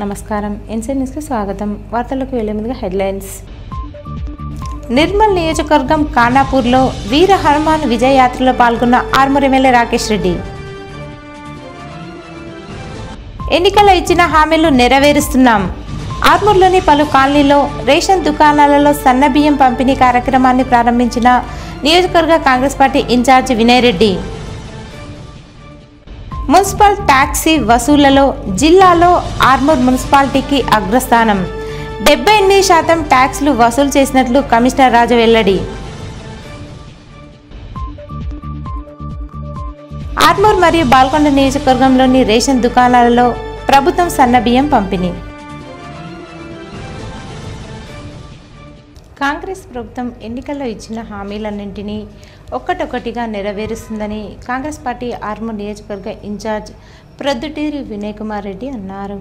నమస్కారం. ఎన్సీ న్యూస్కి స్వాగతం. వార్తలకు వెళ్లే ముందుగా హెడ్లైన్స్. నిర్మల్ నియోజకవర్గం ఖానాపూర్లో వీర హనుమాన్ విజయ యాత్రలో పాల్గొన్న ఆర్మూర్ ఎమ్మెల్యే రాకేష్ రెడ్డి. ఎన్నికల్లో ఇచ్చిన హామీలు నెరవేరుస్తున్నాం. ఆర్మూర్లోని పలు కాలనీలో రేషన్ దుకాణాలలో సన్నబియ్యం పంపిణీ కార్యక్రమాన్ని ప్రారంభించిన నియోజకవర్గ Congress party incharge Vinay Reddy. Municipal tax వసూళ్లలో జిల్లాలో ఆర్మూర్ మున్సిపాలిటీకి అగ్రస్థానం. 78% ట్యాక్స్లు వసూలు చేసినట్లు కమిషనర్ రాజు వెల్లడి. ఆర్మూర్ మరియు బాల్కొండ నియోజకవర్గంలోని రేషన్ దుకాణాలలో ప్రభుత్వం సన్నబియ్యం పంపిణీ. కాంగ్రెస్ ప్రభుత్వం ఎన్నికల్లో ఇచ్చిన హామీలన్నింటినీ ఒక్కటొక్కటిగా నెరవేరుస్తుందని కాంగ్రెస్ పార్టీ ఆర్మూర్ నియోజకవర్గ ఇన్ఛార్జ్ ప్రొద్దుటూరి వినయ్ కుమార్ రెడ్డి అన్నారు.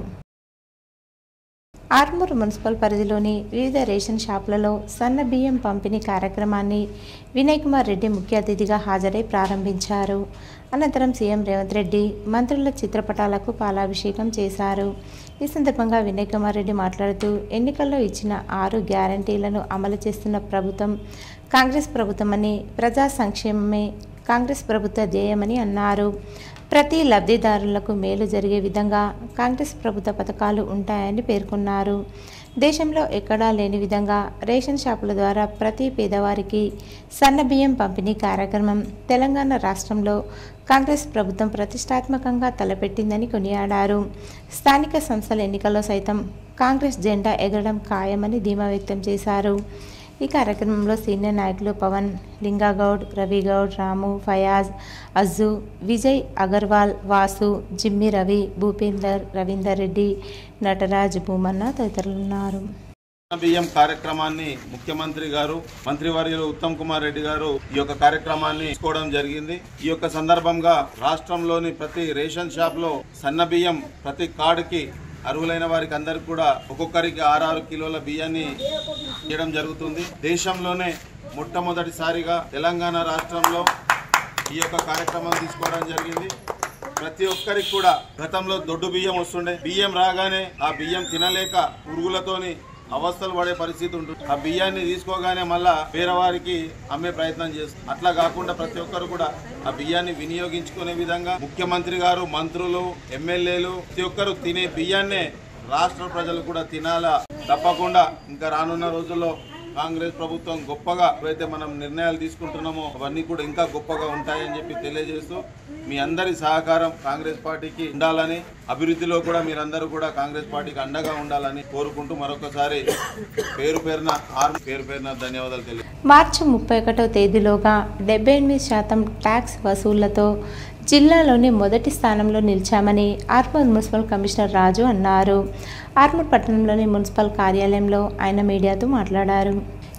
ఆర్మూర్ మున్సిపల్ పరిధిలోని వివిధ రేషన్ షాపులలో సన్న బియ్యం పంపిణీ కార్యక్రమాన్ని వినయ్ కుమార్ రెడ్డి ముఖ్య అతిథిగా హాజరై ప్రారంభించారు. అనంతరం సీఎం రేవంత్ రెడ్డి మంత్రుల చిత్రపటాలకు పాలాభిషేకం చేశారు. ఈ సందర్భంగా వినయ్ కుమార్ రెడ్డి మాట్లాడుతూ ఎన్నికల్లో ఇచ్చిన 6 గ్యారంటీలను అమలు చేస్తున్న ప్రభుత్వం కాంగ్రెస్ ప్రభుత్వమని, ప్రజా సంక్షేమమే కాంగ్రెస్ ప్రభుత్వ ధ్యేయమని అన్నారు. ప్రతి లబ్ధిదారులకు మేలు జరిగే విధంగా కాంగ్రెస్ ప్రభుత్వ పథకాలు ఉంటాయని పేర్కొన్నారు. దేశంలో ఎక్కడా లేని విధంగా రేషన్ షాపుల ద్వారా ప్రతి పేదవారికి సన్నబియ్యం పంపిణీ కార్యక్రమం తెలంగాణ రాష్ట్రంలో కాంగ్రెస్ ప్రభుత్వం ప్రతిష్టాత్మకంగా తలపెట్టిందని కొనియాడారు. స్థానిక సంస్థల ఎన్నికల్లో సైతం కాంగ్రెస్ జెండా ఎగరడం ఖాయమని ధీమా వ్యక్తం చేశారు. ఈ కార్యక్రమంలో సీనియర్ నాయకులు పవన్, లింగాగౌడ్, రవిగౌడ్, రాము, ఫయాజ్, అజ్జు, విజయ్ అగర్వాల్, వాసు, జిమ్మి రవి, భూపేందర్, రవీందర్ రెడ్డి, నటరాజ్, భూమన్న తదితరులున్నారు. బియ్యం కార్యక్రమాన్ని ముఖ్యమంత్రి గారు, మంత్రివర్యులు ఉత్తమ్ కుమార్ రెడ్డి గారు ఈ యొక్క కార్యక్రమాన్ని తీసుకోవడం జరిగింది. ఈ యొక్క సందర్భంగా రాష్ట్రంలోని ప్రతి రేషన్ షాప్ లో సన్న బియ్యం ప్రతి కార్డుకి అర్హులైన వారికి అందరికి కూడా ఒక్కొక్కరికి 6 కిలోల బియ్యాన్ని ఇవ్వడం జరుగుతుంది. దేశంలోనే మొట్టమొదటిసారిగా తెలంగాణ రాష్ట్రంలో ఈ యొక్క కార్యక్రమం తీసుకోవడం జరిగింది. ప్రతి ఒక్కరికి కూడా గతంలో దొడ్డు బియ్యం వస్తుండే, బియ్యం రాగానే ఆ బియ్యం తినలేక పురుగులతోని అవస్థలు పడే పరిస్థితి ఉంటుంది. ఆ బియ్యాన్ని తీసుకోగానే మళ్ళా వేరే వారికి అమ్మే ప్రయత్నం చేస్తారు. అట్లా కాకుండా ప్రతి ఒక్కరు కూడా ఆ బియ్యాన్ని వినియోగించుకునే విధంగా ముఖ్యమంత్రి గారు, మంత్రులు, ఎమ్మెల్యేలు ప్రతి ఒక్కరు తినే బియ్యాన్నే రాష్ట్ర ప్రజలు కూడా తినాలా. తప్పకుండా ఇంకా రానున్న రోజుల్లో కాంగ్రెస్ ప్రభుత్వం గొప్పగా ఏవైతే మనం నిర్ణయాలు తీసుకుంటున్నామో అవన్నీ కూడా ఇంకా గొప్పగా ఉంటాయని చెప్పి తెలియజేస్తూ మీ అందరి సహకారం కాంగ్రెస్ పార్టీకి ఉండాలని, అభివృద్ధిలో కూడా మీరందరూ కూడా కాంగ్రెస్ పార్టీకి అండగా ఉండాలని కోరుకుంటూ మరొకసారి పేరు పేరున ధన్యవాదాలు తెలియదు. మార్చి 31వ తేదీలోగా 78% ట్యాక్స్ వసూళ్లతో జిల్లాలోని మొదటి స్థానంలో నిలిచామని ఆర్మూర్ మున్సిపల్ కమిషనర్ రాజు అన్నారు. ఆర్మూర్ పట్టణంలోని మున్సిపల్ కార్యాలయంలో ఆయన మీడియాతో మాట్లాడారు.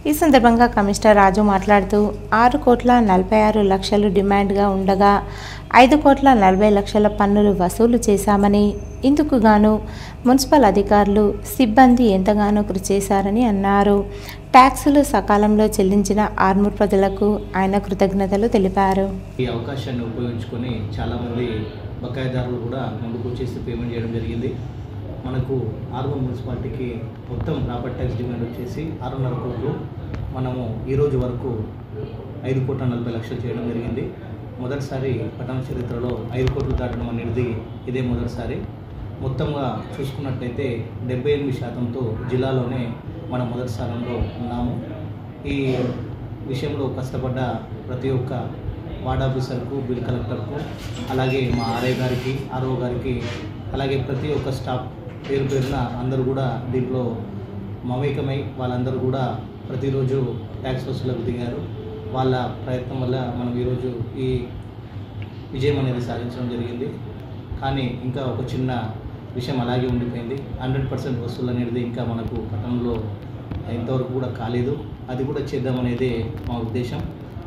ఈ సందర్భంగా కమిషనర్ రాజు మాట్లాడుతూ 6,46,00,000 డిమాండ్గా ఉండగా 5,40,00,000 పన్నులు వసూలు చేశామని, ఇందుకు గాను మున్సిపల్ అధికారులు, సిబ్బంది ఎంతగానో కృషి చేశారని అన్నారు. ట్యాక్సులు సకాలంలో చెల్లించిన ఆర్మూర్ ప్రజలకు ఆయన కృతజ్ఞతలు తెలిపారు. ఈ అవకాశాన్ని ఉపయోగించుకొని చాలామంది బకాయిదారులు కూడా ముందుకు వచ్చేసి పేమెంట్ చేయడం జరిగింది. మనకు ఆర్మూర్ మున్సిపాలిటీకి మొత్తం ప్రాపర్టీ ట్యాక్స్ డిమాండ్ వచ్చేసి 6.5 కోట్లు. మనము ఈరోజు వరకు 5,40,00,000 చేయడం జరిగింది. మొదటిసారి పట్టణ చరిత్రలో 5 కోట్లు దాటడం అనేది ఇదే మొదటిసారి. మొత్తంగా చూసుకున్నట్లయితే 78%తో జిల్లాలోనే మనం మొదటి స్థానంలో ఉన్నాము. ఈ విషయంలో కష్టపడ్డ ప్రతి ఒక్క వార్డ్ ఆఫీసర్కు, బిల్ కలెక్టర్కు, అలాగే మా ఆర్ఐ గారికి, ఆర్ఓ గారికి, అలాగే ప్రతి ఒక్క స్టాఫ్ పేరున అందరూ కూడా దీంట్లో మమేకమై వాళ్ళందరూ కూడా ప్రతిరోజు ట్యాక్స్ వసూలకు దిగారు. వాళ్ళ ప్రయత్నం వల్ల మనం ఈరోజు ఈ విజయం అనేది సాధించడం జరిగింది. కానీ ఇంకా ఒక చిన్న విషయం అలాగే ఉండిపోయింది. 100% వసూలు అనేది ఇంకా మనకు పట్టణంలో ఇంతవరకు కూడా కాలేదు. అది కూడా చేద్దామనేదే మా ఉద్దేశం.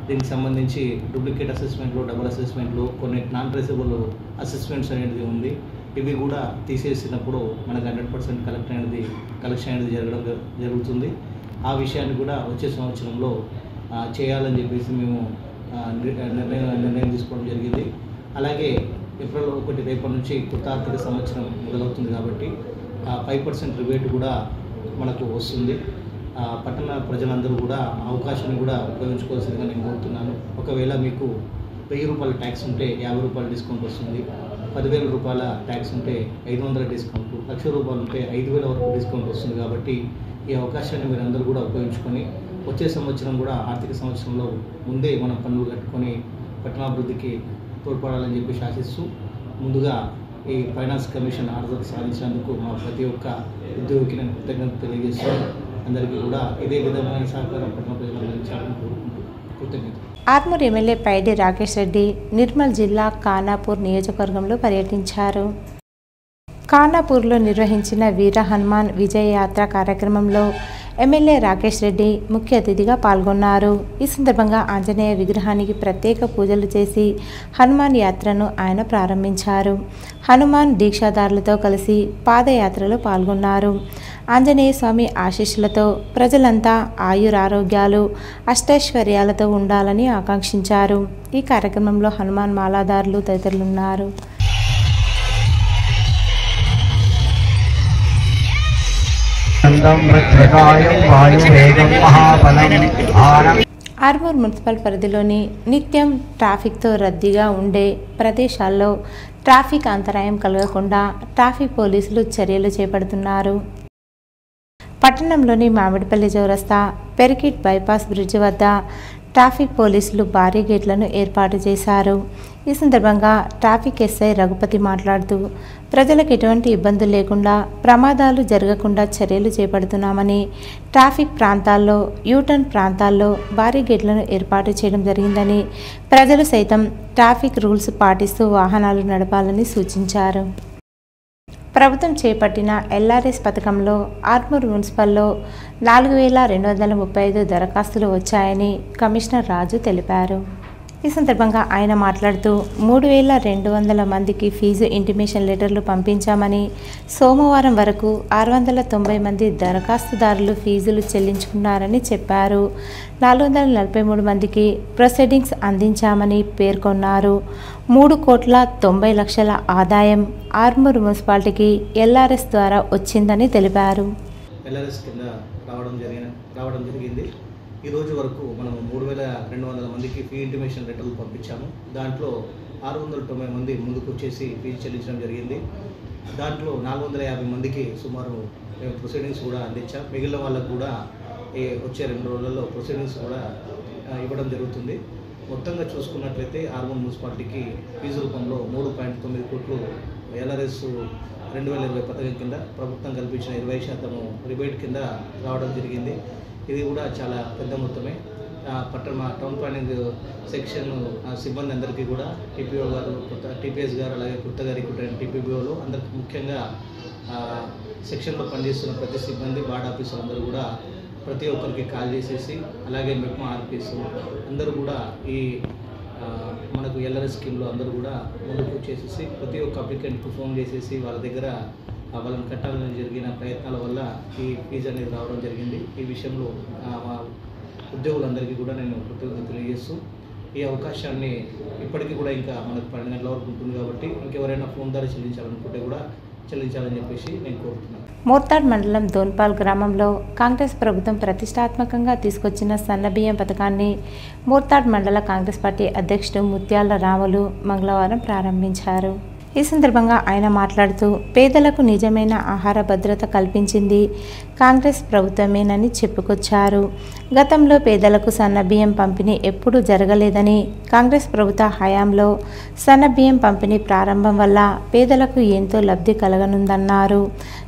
దీనికి సంబంధించి డూప్లికేట్ అసెస్మెంట్లు, డబుల్ అసెస్మెంట్లు, కొన్ని నాన్ ట్రేసబుల్ అసెస్మెంట్స్ అనేది ఉంది. ఇవి కూడా తీసేసినప్పుడు మనకు 100% కలెక్షన్ అనేది జరుగుతుంది. ఆ విషయాన్ని కూడా వచ్చే సంవత్సరంలో చేయాలని చెప్పేసి మేము నిర్ణయం తీసుకోవడం జరిగింది. అలాగే ఏప్రిల్ 1 రేపటి నుంచి కొత్త ఆర్థిక సంవత్సరం మొదలవుతుంది కాబట్టి 5% రిబేట్ కూడా మనకు వస్తుంది. పట్టణ ప్రజలందరూ కూడా అవకాశాన్ని కూడా ఉపయోగించుకోవాల్సిందిగా నేను కోరుతున్నాను. ఒకవేళ మీకు 1000 రూపాయల ట్యాక్స్ ఉంటే 50 రూపాయల డిస్కౌంట్ వస్తుంది. 10,000 రూపాయల ట్యాక్స్ ఉంటే 500 డిస్కౌంట్, 1,00,000 రూపాయలు ఉంటే 5,000 వరకు డిస్కౌంట్ వస్తుంది. కాబట్టి ఈ అవకాశాన్ని మీరు అందరూ కూడా ఉపయోగించుకొని వచ్చే సంవత్సరం కూడా ఆర్థిక సంవత్సరంలో ముందే మనం పన్నులు కట్టుకొని పట్టణాభివృద్ధికి తోడ్పడాలని చెప్పి ఆశిస్తూ ముందుగా ఈ ఫైనాన్స్ కమిషన్ ఆర్డర్ సాధించినందుకు మా ప్రతి ఒక్క ఉద్యోగికి నేను కృతజ్ఞత తెలియజేస్తూ అందరికీ కూడా ఇదే విధమైన సహకారం పట్టణ ప్రజలందరికీ చాలా కోరుకుంటూ కృతజ్ఞత. ఆర్మూర్ ఎమ్మెల్యే పైడి రాకేష్ రెడ్డి నిర్మల్ జిల్లా ఖానాపూర్ నియోజకవర్గంలో పర్యటించారు. ఖానాపూర్లో నిర్వహించిన వీర హనుమాన్ విజయ యాత్ర కార్యక్రమంలో ఎమ్మెల్యే రాకేష్ రెడ్డి ముఖ్య అతిథిగా పాల్గొన్నారు. ఈ సందర్భంగా ఆంజనేయ విగ్రహానికి ప్రత్యేక పూజలు చేసి హనుమాన్ యాత్రను ఆయన ప్రారంభించారు. హనుమాన్ దీక్షాదారులతో కలిసి పాదయాత్రలో పాల్గొన్నారు. ఆంజనేయ స్వామి ఆశీస్సులతో ప్రజలంతా ఆయురారోగ్యాలు అష్టైశ్వర్యాలతో ఉండాలని ఆకాంక్షించారు. ఈ కార్యక్రమంలో హనుమాన్ మాలాదారులు తదితరులున్నారు. ఆర్మూర్ మున్సిపల్ పరిధిలోని నిత్యం ట్రాఫిక్తో రద్దీగా ఉండే ప్రదేశాల్లో ట్రాఫిక్ అంతరాయం కలగకుండా ట్రాఫిక్ పోలీసులు చర్యలు చేపడుతున్నారు. పట్టణంలోని మామిడిపల్లి చౌరస్తా, పెరికిట్ బైపాస్ బ్రిడ్జి వద్ద ట్రాఫిక్ పోలీసులు భారీ గేట్లను ఏర్పాటు చేశారు. ఈ సందర్భంగా ట్రాఫిక్ ఎస్ఐ రఘుపతి మాట్లాడుతూ ప్రజలకు ఎటువంటి ఇబ్బందులు లేకుండా ప్రమాదాలు జరగకుండా చర్యలు చేపడుతున్నామని, ట్రాఫిక్ ప్రాంతాల్లో యూటర్న్ ప్రాంతాల్లో భారీ గేట్లను ఏర్పాటు చేయడం జరిగిందని, ప్రజలు సైతం ట్రాఫిక్ రూల్స్ పాటిస్తూ వాహనాలు నడపాలని సూచించారు. ప్రభుత్వం చేపట్టిన ఎల్ఆర్ఎస్ పథకంలో ఆర్మూర్ మున్సిపల్లో 4,235 దరఖాస్తులు వచ్చాయని కమిషనర్ రాజు తెలిపారు. ఈ సందర్భంగా ఆయన మాట్లాడుతూ 3,200 మందికి ఫీజు ఇంటిమేషన్ లెటర్లు పంపించామని, సోమవారం వరకు 690 మంది దరఖాస్తుదారులు ఫీజులు చెల్లించుకున్నారని చెప్పారు. 443 మందికి ప్రొసీడింగ్స్ అందించామని పేర్కొన్నారు. 3,90,00,000 ఆదాయం ఆర్మూర్ మున్సిపాలిటీకి ఎల్ఆర్ఎస్ ద్వారా వచ్చిందని తెలిపారు. ఎల్ఆర్ఎస్ కింద రావడం జరిగింది. ఈ రోజు వరకు మనం 3,200 మందికి ఫీ ఇంటిమేషన్ లెటర్లు పంపించాము. దాంట్లో 690 మంది ముందుకు వచ్చేసి ఫీజు చెల్లించడం జరిగింది. దాంట్లో 450 మందికి సుమారు మేము ప్రొసీడింగ్స్ కూడా అందించాం. మిగిలిన వాళ్ళకు కూడా వచ్చే 2 రోజులలో ప్రొసీడింగ్స్ కూడా ఇవ్వడం జరుగుతుంది. మొత్తంగా చూసుకున్నట్లయితే ఆర్మూర్ మున్సిపాలిటీకి ఫీజు రూపంలో 3.9 కోట్లు ఎల్ఆర్ఎస్ 2020 పథకం కింద ప్రభుత్వం కల్పించిన 20% రిబేట్ కింద రావడం జరిగింది. ఇది కూడా చాలా పెద్ద మొత్తమే. టౌన్ ప్లానింగ్ సెక్షన్ సిబ్బంది అందరికీ కూడా టీపీఓ గారు, టీపీఎస్ గారు, అలాగే కొత్తగా రిక్రూట్ అయిన టీపీఓలు అందరికీ, ముఖ్యంగా సెక్షన్లో పనిచేస్తున్న ప్రతి సిబ్బంది, వార్డ్ ఆఫీసర్ అందరూ కూడా ప్రతి ఒక్కరికి కాల్ చేసేసి, అలాగే మెప్మా ఆర్పీస్ అందరూ కూడా ఈ మనకు ఎల్ఆర్ఎస్ స్కీమ్లో అందరూ కూడా ముందుకు వచ్చేసేసి ప్రతి ఒక్క అప్లికెంట్కు ఫోన్ చేసేసి వాళ్ళ దగ్గర వాళ్ళని కట్టాలని జరిగిన ప్రయత్నాల వల్ల ఈ ఫీజు అనేది రావడం జరిగింది. ఈ విషయంలో మా ఉద్యోగులందరికీ కూడా నేను కృతజ్ఞతలు తెలియజేస్తూ, ఈ అవకాశాన్ని ఇప్పటికీ కూడా ఇంకా మనకు 12 గంటల వరకు ఉంటుంది కాబట్టి ఇంకెవరైనా ఫోన్ ద్వారా చెల్లించాలనుకుంటే కూడా చెల్లించాలని చెప్పేసి నేను కోరుతున్నాను. మోర్తాడ్ మండలం దోన్పాల్ గ్రామంలో కాంగ్రెస్ ప్రభుత్వం ప్రతిష్టాత్మకంగా తీసుకొచ్చిన సన్నబియ్యం పథకాన్ని మోర్తాడ్ మండల కాంగ్రెస్ పార్టీ అధ్యక్షుడు ముత్యాల రాములు మంగళవారం ప్రారంభించారు. ఈ సందర్భంగా ఆయన మాట్లాడుతూ పేదలకు నిజమైన ఆహార భద్రత కల్పించింది కాంగ్రెస్ ప్రభుత్వమేనని చెప్పుకొచ్చారు. గతంలో పేదలకు సన్నబియ్యం పంపిణీ ఎప్పుడూ జరగలేదని, కాంగ్రెస్ ప్రభుత్వ హయాంలో సన్నబియ్యం పంపిణీ ప్రారంభం వల్ల పేదలకు ఎంతో లబ్ధి కలగనుందన్నారు.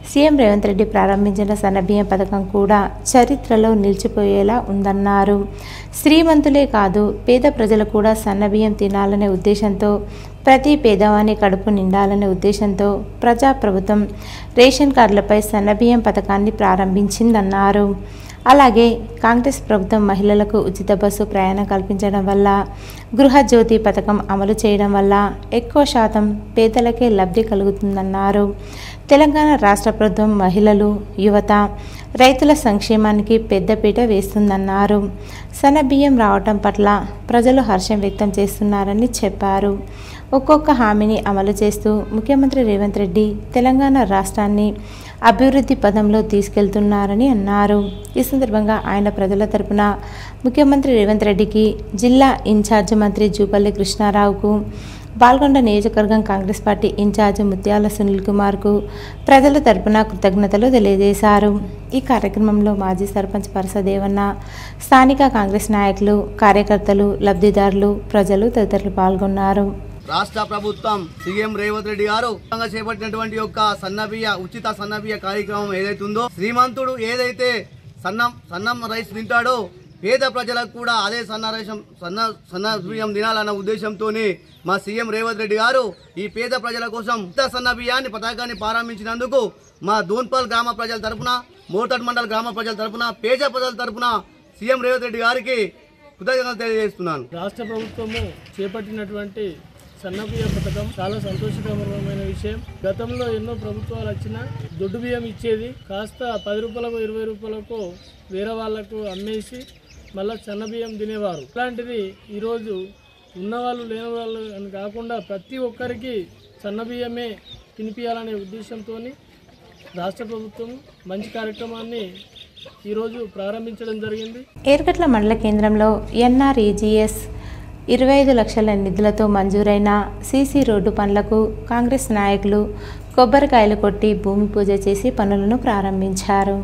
సీఎం రేవంత్ రెడ్డి ప్రారంభించిన సన్నబియ్యం పథకం కూడా చరిత్రలో నిలిచిపోయేలా ఉందన్నారు. శ్రీమంతులే కాదు పేద ప్రజలు కూడా సన్నబియ్యం తినాలనే ఉద్దేశంతో, ప్రతి పేదవాని కడుపు నిండాలనే ఉద్దేశంతో ప్రజాప్రభుత్వం రేషన్ కార్డులపై సన్నబియ్యం పథకాన్ని ప్రారంభించిందన్నారు. అలాగే కాంగ్రెస్ ప్రభుత్వం మహిళలకు ఉచిత బస్సు ప్రయాణం కల్పించడం వల్ల, గృహజ్యోతి పథకం అమలు చేయడం వల్ల ఎక్కువ శాతం పేదలకే లబ్ధి కలుగుతుందన్నారు. తెలంగాణ రాష్ట్ర ప్రభుత్వం మహిళలు, యువత, రైతుల సంక్షేమానికి పెద్దపీట వేస్తుందన్నారు. సన్నబియ్యం రావటం పట్ల ప్రజలు హర్షం వ్యక్తం చేస్తున్నారని చెప్పారు. ఒక్కొక్క హామీని అమలు చేస్తూ ముఖ్యమంత్రి రేవంత్ రెడ్డి తెలంగాణ రాష్ట్రాన్ని అభివృద్ధి పదంలో తీసుకెళ్తున్నారని అన్నారు. ఈ సందర్భంగా ఆయన ప్రజల తరపున ముఖ్యమంత్రి రేవంత్ రెడ్డికి, జిల్లా ఇన్ఛార్జ్ మంత్రి జూపల్లి కృష్ణారావుకు, బాల్కొండ నియోజకవర్గం కాంగ్రెస్ పార్టీ ఇన్ఛార్జ్ ముత్యాల సునీల్ కుమార్కు ప్రజల తరపున కృతజ్ఞతలు తెలియజేశారు. ఈ కార్యక్రమంలో మాజీ సర్పంచ్ పరసదేవన్న, స్థానిక కాంగ్రెస్ నాయకులు, కార్యకర్తలు, లబ్ధిదారులు, ప్రజలు తదితరులు పాల్గొన్నారు. రాష్ట్ర ప్రభుత్వం సీఎం రేవంత్ రెడ్డి గారు చేపట్టినటువంటి యొక్క ఉచిత సన్నబియ్య కార్యక్రమం ఏదైతే ఉందో, శ్రీమంతుడు ఏదైతే సన్నం రైస్ తింటాడో పేద ప్రజలకు కూడా అదే సన్న బియ్యం తినాలన్న ఉద్దేశంతోనే మా సీఎం రేవంత్ రెడ్డి గారు ఈ పేద ప్రజల కోసం సన్న బియ్యాన్ని పతాకాన్ని ప్రారంభించినందుకు మా దూన్పల్ గ్రామ ప్రజల తరపున, మోటడ్ మండల్ గ్రామ ప్రజల తరపున, పేద ప్రజల తరపున సీఎం రేవంత్ రెడ్డి గారికి కృతజ్ఞతలు తెలియజేస్తున్నాను. రాష్ట్ర ప్రభుత్వము చేపట్టినటువంటి సన్నబియ్య పథకం చాలా సంతోషకరమైన విషయం. గతంలో ఎన్నో ప్రభుత్వాలు వచ్చినా దొడ్డు బియ్యం ఇచ్చేది, కాస్త 10 రూపాయలకు 20 రూపాయలకు వేరే వాళ్లకు అమ్మేసి మళ్ళీ సన్నబియ్యం తినేవారు. ఇలాంటిది ఈరోజు ఉన్నవాళ్ళు లేని వాళ్ళు అని కాకుండా ప్రతి ఒక్కరికి సన్నబియ్యమే తినిపించాలనే ఉద్దేశంతో రాష్ట్ర ప్రభుత్వం మంచి కార్యక్రమాన్ని ఈరోజు ప్రారంభించడం జరిగింది. ఏర్గట్ల మండల కేంద్రంలో NREGS 25 లక్షల నిధులతో మంజూరైన సీసీ రోడ్డు పనులకు కాంగ్రెస్ నాయకులు కొబ్బరికాయలు కొట్టి భూమి పూజ చేసి పనులను ప్రారంభించారు.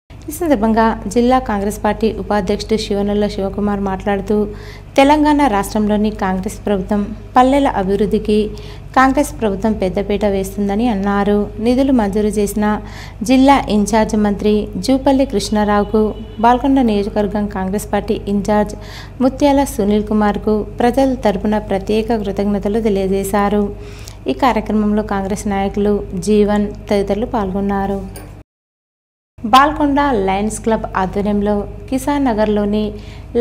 ఈ సందర్భంగా జిల్లా కాంగ్రెస్ పార్టీ ఉపాధ్యక్షుడు శివనల్ల శివకుమార్ మాట్లాడుతూ, తెలంగాణ రాష్ట్రంలోని కాంగ్రెస్ ప్రభుత్వం పల్లెల అభివృద్ధికి కాంగ్రెస్ ప్రభుత్వం పెద్దపీట వేస్తుందని అన్నారు. నిధులు మంజూరు చేసిన జిల్లా ఇన్ఛార్జ్ మంత్రి జూపల్లి కృష్ణారావుకు, బాల్కొండ నియోజకవర్గం కాంగ్రెస్ పార్టీ ఇన్ఛార్జ్ ముత్యాల సునీల్ కుమార్కు ప్రజల తరపున ప్రత్యేక కృతజ్ఞతలు తెలియజేశారు. ఈ కార్యక్రమంలో కాంగ్రెస్ నాయకులు జీవన్ తదితరులు పాల్గొన్నారు. బాల్కొండ లయన్స్ క్లబ్ ఆధ్వర్యంలో కిసాన్ నగర్లోని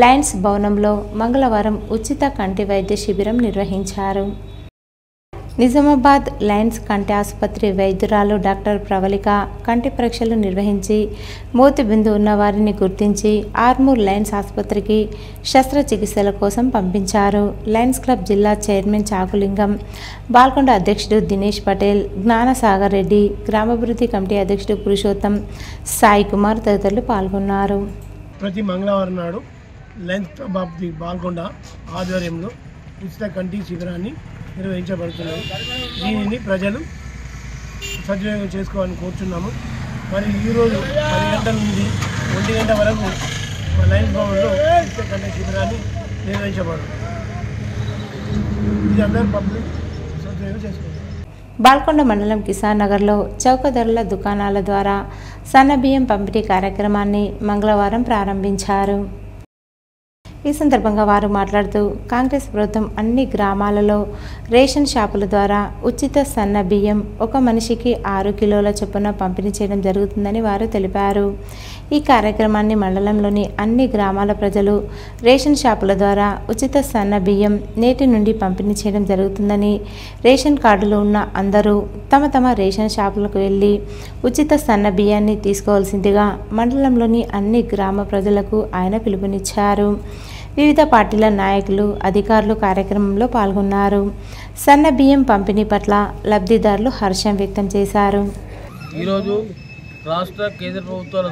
లయన్స్ భవనంలో మంగళవారం ఉచిత కంటి వైద్య శిబిరం నిర్వహించారు. నిజామాబాద్ లయన్స్ కంటి ఆసుపత్రి వైద్యురాలు డాక్టర్ ప్రవళిక కంటి పరీక్షలు నిర్వహించి మోతిబిందు ఉన్న వారిని గుర్తించి ఆర్మూర్ లయన్స్ ఆసుపత్రికి శస్త్రచికిత్సల కోసం పంపించారు. లయన్స్ క్లబ్ జిల్లా చైర్మన్ చాకులింగం, బాల్కొండ అధ్యక్షుడు దినేష్ పటేల్, జ్ఞానసాగర్ రెడ్డి, గ్రామాభివృద్ధి కమిటీ అధ్యక్షుడు పురుషోత్తం, సాయి కుమార్ తదితరులు పాల్గొన్నారు. ప్రతి మంగళవారం నాడు Lions club of the Balkonda ఆధ్వర్యంలో ఉచిత కంటి శిబిరాన్ని నిర్వహించబడుతున్నది. దీనిని ప్రజలు సద్వినియోగం చేసుకోవాలని కోరుచున్నాము. మరి ఈరోజు 10 గంటల నుండి 1 గంట వరకు లయన్స్ భవన్లో ఉచిత కంటి శిబిరాన్ని నిర్వహించబడుతుంది. ఇది అందరూ పబ్లిక్ సద్వినియోగం చేసుకోవాలి. బాల్కొండ మండలం కిసాన్ నగర్లో చౌకధరల దుకాణాల ద్వారా సన్నబియ్యం పంపిణీ కార్యక్రమాన్ని మంగళవారం ప్రారంభించారు. ఈ సందర్భంగా వారు మాట్లాడుతూ, కాంగ్రెస్ ప్రభుత్వం అన్ని గ్రామాలలో రేషన్ షాపుల ద్వారా ఉచిత సన్న బియ్యం ఒక మనిషికి 6 కిలోల చొప్పున పంపిణీ చేయడం జరుగుతుందని వారు తెలిపారు. ఈ కార్యక్రమాన్ని మండలంలోని అన్ని గ్రామాల ప్రజలు రేషన్ షాపుల ద్వారా ఉచిత సన్న బియ్యం నేటి నుండి పంపిణీ చేయడం జరుగుతుందని, రేషన్ కార్డులు ఉన్న అందరూ తమ తమ రేషన్ షాపులకు వెళ్ళి ఉచిత సన్న బియ్యాన్ని తీసుకోవాల్సిందిగా మండలంలోని అన్ని గ్రామ ప్రజలకు ఆయన పిలుపునిచ్చారు. వివిధ పార్టీల నాయకులు, అధికారులు కార్యక్రమంలో పాల్గొన్నారు. సన్న బియ్యం పంపిణీ పట్ల లబ్ధిదారులు హర్షం వ్యక్తం చేశారు. ఈరోజు రాష్ట్ర కేంద్ర ప్రభుత్వాల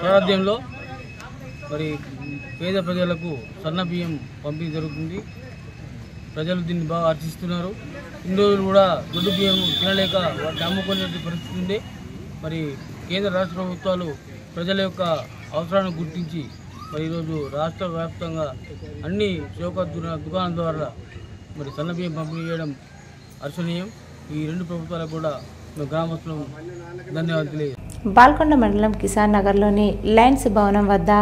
సారథ్యంలో మరి పేద ప్రజలకు సన్న బియ్యం పంపిణీ జరుగుతుంది. ప్రజలు దీన్ని బాగా హర్షిస్తున్నారు. ఇన్ని రోజులు కూడా దొడ్డు బియ్యం తినలేక వాటిని అమ్ముకునే పరిస్థితి ఉంది. మరి కేంద్ర రాష్ట్ర ప్రభుత్వాలు ప్రజల యొక్క అవసరాన్ని గుర్తించి మరి ఈరోజు రాష్ట్ర వ్యాప్తంగా అన్ని చౌక దుకాణాల ద్వారా మరి సన్నబియ్యం పంపిణీ చేయడం హర్షణీయం. ఈ 2 ప్రభుత్వాలకు కూడా గ్రామస్తులు ధన్యవాదాలు తెలియజేస్తాం. బాల్కొండ మండలం కిసాన్ నగర్లోని లయన్స్ భవనం వద్ద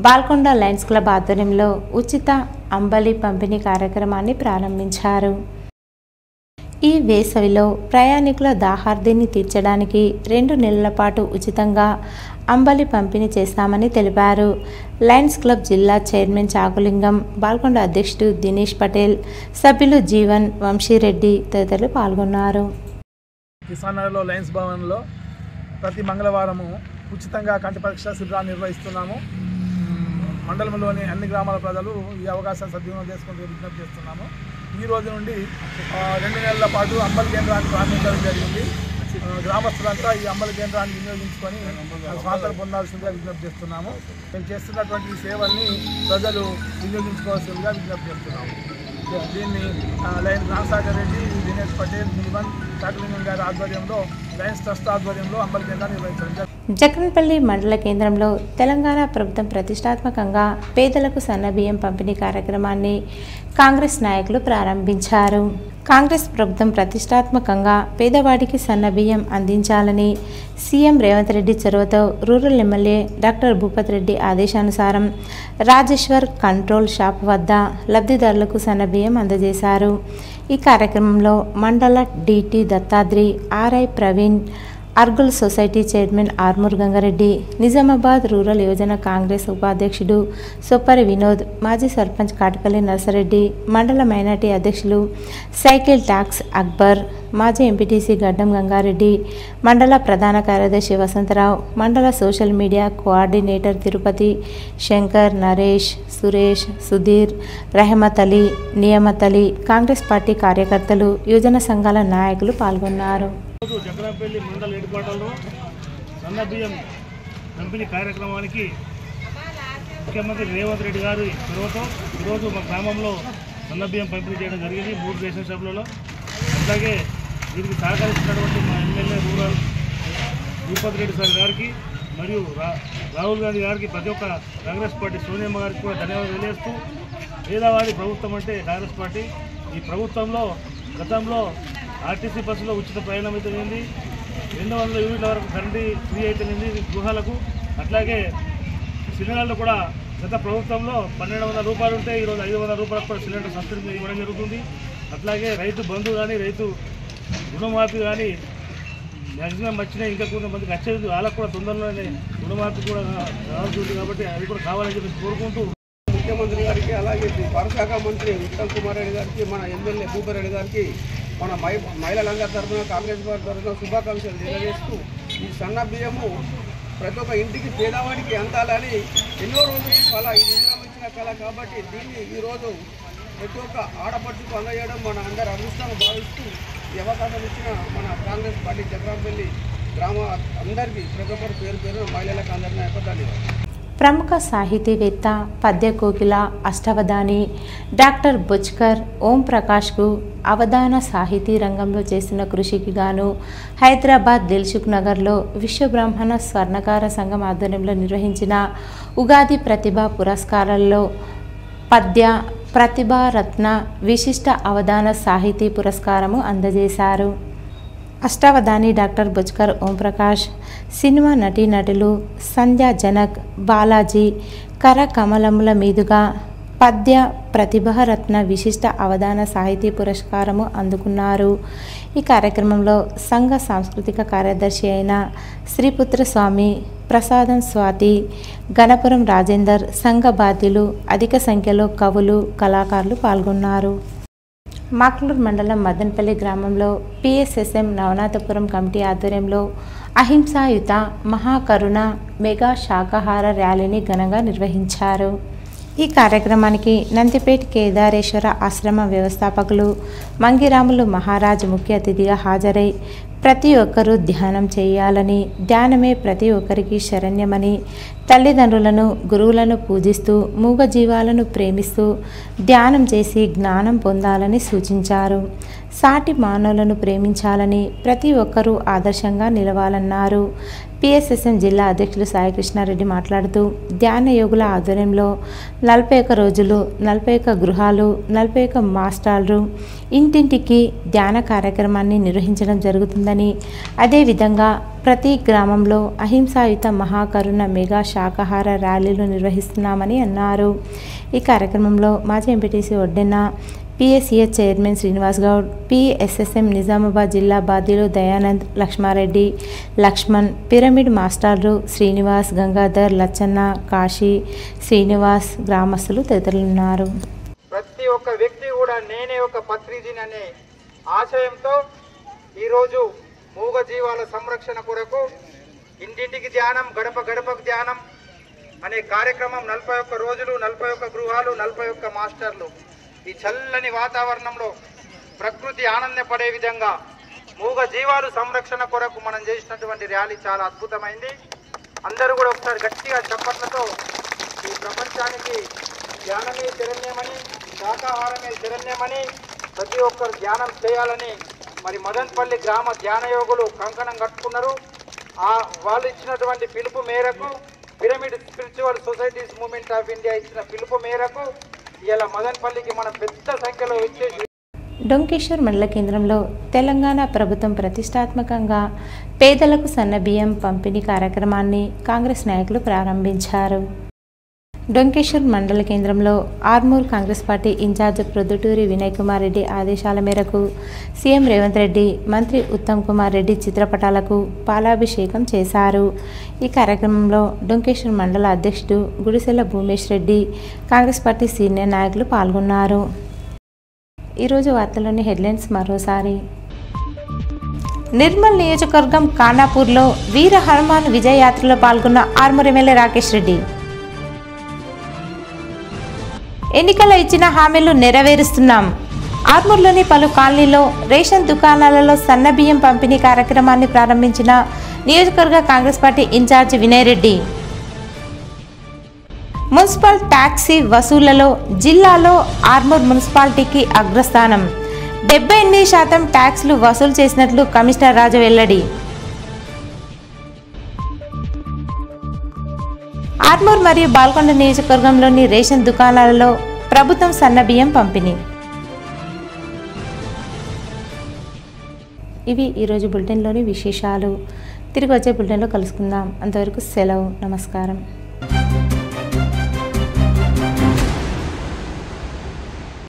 బాల్కొండ లయన్స్ క్లబ్ ఆధ్వర్యంలో ఉచిత అంబలి పంపిణీ కార్యక్రమాన్ని ప్రారంభించారు. ఈ వేసవిలో ప్రయాణికుల దాహార్తిని తీర్చడానికి 2 నెలల పాటు ఉచితంగా అంబలి పంపిణీ చేస్తామని తెలిపారు. లయన్స్ క్లబ్ జిల్లా చైర్మన్ చాకులింగం, బాల్కొండ అధ్యక్షుడు దినేష్ పటేల్, సభ్యులు జీవన్, వంశీరెడ్డి తదితరులు పాల్గొన్నారు. కిసాన్ నగర్లో లయన్స్ భవన్లో ప్రతి మంగళవారము ఉచితంగా కంటి పరీక్ష శిబిరాన్ని నిర్వహిస్తున్నాము. మండలంలోని అన్ని గ్రామాల ప్రజలు ఈ అవకాశాన్ని సద్వినియోగం చేసుకుంటూ విజ్ఞప్తి చేస్తున్నాము. ఈ రోజు నుండి 2 నెలల పాటు అంబలి కేంద్రాన్ని ప్రారంభించడం జరిగింది. గ్రామస్తులంతా ఈ అంబలి కేంద్రాన్ని వినియోగించుకొని స్వాతంత్రం పొందాల్సిందిగా విజ్ఞప్తి చేస్తున్నాము. మేము చేస్తున్నటువంటి ఈ సేవల్ని ప్రజలు వినియోగించుకోవాల్సిందిగా విజ్ఞప్తి చేస్తున్నాము. దీన్ని లయన్ రామసాగర్ రెడ్డి, దినేష్ పటేల్, నివన్ చాకలింగం గారి ఆధ్వర్యంలో లయన్స్ ట్రస్ట్ ఆధ్వర్యంలో అంబలి కేంద్రాన్ని నిర్వహించడం. జగన్పల్లి మండల కేంద్రంలో తెలంగాణ ప్రభుత్వం ప్రతిష్టాత్మకంగా పేదలకు సన్నబియ్యం పంపిణీ కార్యక్రమాన్ని కాంగ్రెస్ నాయకులు ప్రారంభించారు. కాంగ్రెస్ ప్రభుత్వం ప్రతిష్టాత్మకంగా పేదవాడికి సన్నబియ్యం అందించాలని సీఎం రేవంత్ రెడ్డి చొరవతో rural MLA doctor Bhupath Reddy ఆదేశానుసారం రాజేశ్వర్ కంట్రోల్ షాప్ వద్ద లబ్ధిదారులకు సన్నబియ్యం అందజేశారు. ఈ కార్యక్రమంలో మండల DT Dattadri, RI Praveen, Argul society chairman Armoor Gangareddy, Nizamabad rural యువజన కాంగ్రెస్ ఉపాధ్యక్షుడు సొప్పరి వినోద్, మాజీ సర్పంచ్ కాటిపల్లి నర్సరెడ్డి, మండల మైనార్టీ అధ్యక్షులు సైకిల్ టాక్స్ అక్బర్, మాజీ ఎంపీటీసీ గడ్డం గంగారెడ్డి, మండల ప్రధాన కార్యదర్శి వసంతరావు, మండల social media coordinator Tirupathi, Shankar, Naresh, Suresh, Sudheer, Rehmat Ali, Niyamat Ali, Congress party కార్యకర్తలు, యువజన సంఘాల నాయకులు పాల్గొన్నారు. జగన్పల్లి మండల హెడ్ క్వార్టర్లో సన్నబియ్యం పంపిణీ కార్యక్రమానికి ముఖ్యమంత్రి రేవంత్ రెడ్డి గారి చొరవతో ఈరోజు మా గ్రామంలో సన్నబియ్యం పంపిణీ చేయడం జరిగింది 3 రేషన్ షాపులలో. అలాగే దీనికి సహకరిస్తున్నటువంటి మా MLA rural Bhupath Reddy sir గారికి మరియు రాహుల్ గాంధీ గారికి, ప్రతి ఒక్క కాంగ్రెస్ పార్టీ సోనియమ్మ గారికి కూడా ధన్యవాదాలు తెలియజేస్తూ, పేదవాడి ప్రభుత్వం అంటే కాంగ్రెస్ పార్టీ. ఈ ప్రభుత్వంలో గతంలో ఆర్టీసీ బస్సులో ఉచిత ప్రయాణం అయితేనేది, 200 యూనిట్ల వరకు కరెంటు ఫ్రీ అయితేనేది గృహాలకు. అట్లాగే సిలిండర్లు కూడా గత ప్రభుత్వంలో 1200 రూపాయలు ఉంటే ఈరోజు 500 రూపాయలకు కూడా సిలిండర్ సబ్సిడీ ఇవ్వడం జరుగుతుంది. అట్లాగే రైతు బంధు కానీ, రైతు రుణమాఫీ కానీ మ్యాక్సిమం వచ్చినాయి, ఇంకా కొంతమందికి వచ్చేది, వాళ్ళకు కూడా తొందరలోనే రుణమాఫీ కూడా రావాల్సి కాబట్టి అది కూడా కావాలని చెప్పి కోరుకుంటూ ముఖ్యమంత్రి గారికి, అలాగే పరశాఖ మంత్రి ఉత్తమ్ కుమార్ రెడ్డి గారికి, మన ఎమ్మెల్యే భూపత్ రెడ్డి గారికి, మన మహిళలందరి తరఫున కాంగ్రెస్ పార్టీ తరఫున శుభాకాంక్షలు తెలియజేస్తూ, ఈ సన్న బియ్యము ప్రతి ఒక్క ఇంటికి పేదవాడికి అందాలని ఎన్నో రోజులు కళ, ఈ నిజం ఇచ్చిన కళ కాబట్టి దీన్ని ఈరోజు ప్రతి ఒక్క ఆడపడుచుకు అందజేయడం మన అందరి అదృష్టంగా భావిస్తూ ఈ అవకాశం ఇచ్చిన మన కాంగ్రెస్ పార్టీ జగన్పల్లి గ్రామ అందరికీ ప్రతి ఒక్కరు పేరు పేరు మహిళలకు అందరినీ ధన్యవాదాలు. ప్రముఖ సాహితీవేత్త, పద్య కోకిల, అష్టావధాని డాక్టర్ బుచ్కర్ ఓం ప్రకాష్కు అవధాన సాహితీ రంగంలో చేసిన కృషికి గాను హైదరాబాద్ దిల్సుఖ్ నగర్లో విశ్వబ్రాహ్మణ స్వర్ణకార సంఘం ఆధ్వర్యంలో నిర్వహించిన ఉగాది ప్రతిభా పురస్కారాల్లో పద్య ప్రతిభారత్న విశిష్ట అవధాన సాహితీ పురస్కారము అందజేశారు. అష్టావధాని డాక్టర్ బుచ్కర్ ఓంప్రకాష్, సినిమా నటీనటులు సంధ్యా జనక్, బాలాజీ కరకమలముల మీదుగా పద్య ప్రతిభారత్న విశిష్ట అవధాన సాహితీ పురస్కారము అందుకున్నారు. ఈ కార్యక్రమంలో సంఘ సాంస్కృతిక కార్యదర్శి అయిన శ్రీపుత్ర స్వామి, ప్రసాదం స్వాతి, గణపురం రాజేందర్, సంఘ బాధ్యులు, అధిక సంఖ్యలో కవులు, కళాకారులు పాల్గొన్నారు. మాక్లూర్ మండలం మదన్పల్లి గ్రామంలో పిఎస్ఎస్ఎం నవనాథపురం కమిటీ ఆధ్వర్యంలో అహింసాయుత మహాకరుణ మెగా శాకాహార ర్యాలీని ఘనంగా నిర్వహించారు. ఈ కార్యక్రమానికి నందిపేట్ కేదారేశ్వర ఆశ్రమ వ్యవస్థాపకులు మంగిరాములు మహారాజ్ ముఖ్య అతిథిగా హాజరై ప్రతి ఒక్కరూ ధ్యానం చేయాలని, ధ్యానమే ప్రతి ఒక్కరికి శరణ్యమని, తల్లిదండ్రులను, గురువులను పూజిస్తూ, మూగజీవాలను ప్రేమిస్తూ ధ్యానం చేసి జ్ఞానం పొందాలని సూచించారు. సాటి మానవులను ప్రేమించాలని, ప్రతి ఒక్కరూ ఆదర్శంగా నిలవాలన్నారు. పిఎస్ఎస్ఎం జిల్లా అధ్యక్షులు సాయికృష్ణారెడ్డి మాట్లాడుతూ, ధ్యాన యోగుల ఆధ్వర్యంలో 41 రోజులు, 41 గృహాలు, 41 మాస్టర్లు ఇంటింటికి ధ్యాన కార్యక్రమాన్ని నిర్వహించడం జరుగుతుందని, అదేవిధంగా ప్రతి గ్రామంలో అహింసాయుత మహాకరుణ మెగా శాకాహార ర్యాలీలు నిర్వహిస్తున్నామని అన్నారు. ఈ కార్యక్రమంలో మాజీ MPTC Oddenna, PSCA chairman Srinivas Goud, PSSM Nizamabad జిల్లా బాధ్యులు దయానంద్, లక్ష్మారెడ్డి, లక్ష్మణ్, పిరమిడ్ మాస్టర్లు శ్రీనివాస్, గంగాధర్, లచ్చన్న, కాశీ, శ్రీనివాస్, గ్రామస్తులు తదితరులున్నారు. ప్రతి ఒక్క వ్యక్తి కూడా నేనే ఒక పత్రిజీని అనే ఆశయంతో ఈరోజు మూగజీవాల సంరక్షణ కొరకు ఇంటింటికి ధ్యానం, గడప గడపకు ధ్యానం అనే కార్యక్రమం 41 రోజులు, 41 గృహాలు, 41 మాస్టర్లు ఈ చల్లని వాతావరణంలో ప్రకృతి ఆనందపడే విధంగా మూగ జీవాలు సంరక్షణ కొరకు మనం చేసినటువంటి ర్యాలీ చాలా అద్భుతమైంది. అందరూ కూడా ఒకసారి గట్టిగా చప్పట్లతో ఈ ప్రపంచానికి ధ్యానమే శరణ్యమని, శాకాహారమే శరణ్యమని ప్రతి ఒక్కరు ధ్యానం చేయాలని మరి మదన్పల్లి గ్రామ ధ్యాన యోగులు కంకణం కట్టుకున్నారు. వాళ్ళు ఇచ్చినటువంటి పిలుపు మేరకు pyramid spiritual societies movement of India ఇచ్చిన పిలుపు మేరకు ఇలా మదన్పల్లికి మన పెద్ద సంఖ్యలో వచ్చేసి డొంకేశ్వర్ మండల కేంద్రంలో తెలంగాణ ప్రభుత్వం ప్రతిష్టాత్మకంగా పేదలకు సన్నబియ్యం పంపిణీ కార్యక్రమాన్ని కాంగ్రెస్ నాయకులు ప్రారంభించారు. డొంకేశ్వర్ మండల కేంద్రంలో ఆర్మూర్ కాంగ్రెస్ పార్టీ ఇన్ఛార్జ్ ప్రొద్దుటూరి వినయ్ కుమార్ రెడ్డి ఆదేశాల మేరకు సీఎం రేవంత్ రెడ్డి, మంత్రి ఉత్తమ్ కుమార్ రెడ్డి చిత్రపటాలకు పాలాభిషేకం చేశారు. ఈ కార్యక్రమంలో డొంకేశ్వర్ మండల అధ్యక్షుడు గుడిసెల భూమేష్ రెడ్డి, కాంగ్రెస్ పార్టీ సీనియర్ నాయకులు పాల్గొన్నారు. ఈరోజు వార్తలోని హెడ్లైన్స్ మరోసారి. నిర్మల్ నియోజకవర్గం ఖానాపూర్లో వీర హనుమాన్ విజయయాత్రలో పాల్గొన్న ఆర్మూర్ ఎమ్మెల్యే రాకేష్ రెడ్డి. ఎన్నికల్లో ఇచ్చిన హామీలు నెరవేరుస్తున్నాం. ఆర్మూర్లోని పలు కాలనీలో రేషన్ దుకాణాలలో సన్నబియ్యం పంపిణీ కార్యక్రమాన్ని ప్రారంభించిన నియోజకవర్గ Congress party incharge Vinay Reddy. Municipal tax వసూళ్లలో జిల్లాలో ఆర్మూర్ మున్సిపాలిటీకి అగ్రస్థానం. 78% ట్యాక్స్లు వసూలు చేసినట్లు కమిషనర్ రాజు వెల్లడి. ఆర్మూర్ మరియు బాల్కొండ నియోజకవర్గంలోని రేషన్ దుకాణాలలో ప్రభుత్వం సన్నబియ్యం పంపిణీ. ఇవి ఈరోజు బులెటిన్లోని విశేషాలు. తిరిగి వచ్చే బులెటిన్లో కలుసుకుందాం. అంతవరకు సెలవు. నమస్కారం.